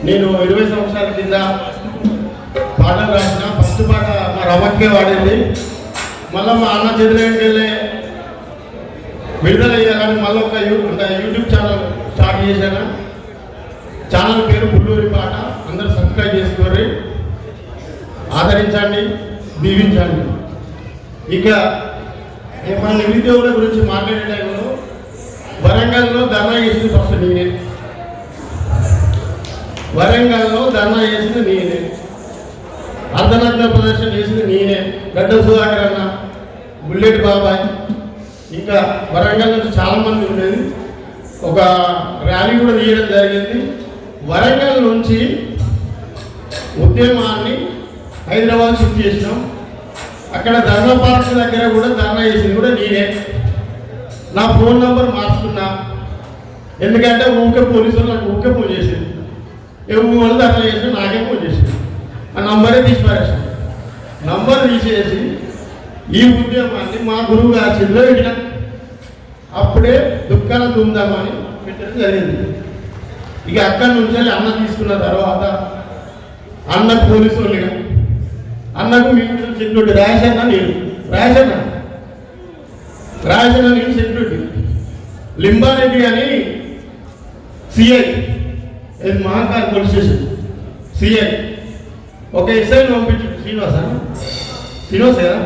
నేను 20 సంవత్సరాల కింద పాటలు రాసిన ఫస్ట్ పాట మా రమక్కే వాడింది. మళ్ళీ మా అన్న చేతులకి వెళ్ళే విడుదల అయ్యాలని మళ్ళీ ఒక యూట్యూబ్ ఛానల్ స్టార్ట్ చేశాను. ఛానల్ పేరు పుల్లూరి పాట. అందరూ సబ్స్క్రైబ్ చేసుకోండి, ఆదరించండి, దీవించండి. ఇక మన నిరుద్యోగుల గురించి మాట్లాడే టైంలో వరంగల్లో ధర్నా చేసింది ఫస్ట్ నేనే. వరంగల్లో ధర్నా చేసింది నేనే. అర్ధనగ్న ప్రదర్శన చేసింది నేనే. గడ్డ సుధాకర్ అన్న, బుల్లెట్ బాబాయ్, ఇంకా వరంగల్ నుంచి చాలామంది ఉండేది. ఒక ర్యాలీ కూడా తీయడం జరిగింది. వరంగల్ నుంచి ఉద్యమాన్ని హైదరాబాద్ షిఫ్ట్ చేసినాం. అక్కడ ధర్నా పార్క్ దగ్గర కూడా ధర్నా చేసింది కూడా నేనే. నా ఫోన్ నంబర్ మార్చుకున్నా, ఎందుకంటే ఊకే పోలీసులు నాకు ఊకే ఫోన్ చేసింది. వాళ్ళు ధర్నా చేసి నాకే ఫోన్ చేసింది. ఆ నంబరే తీసి పారేసాను. నంబర్ తీసేసి ఈ ఉద్యమాన్ని మా గురువు గారి చేతిలో పెట్టినా. అప్పుడే దుఃఖాల దుందామని పెట్టడం జరిగింది. ఇక అక్కడి నుంచి అన్న తీసుకున్న తర్వాత అన్న పోలీసు వాళ్ళుగా అన్నకు మీ సెక్యూరిటీ రాజన్న, నేను రాజన్న నేను సెక్యూరిటీ. లింబారెడ్డి అని సిఐ, ఇది మహాకాల్ పోలీస్ స్టేషన్ సిఐ, ఒక ఎస్ఐని పంపించాడు. శ్రీనివాస్ కదా,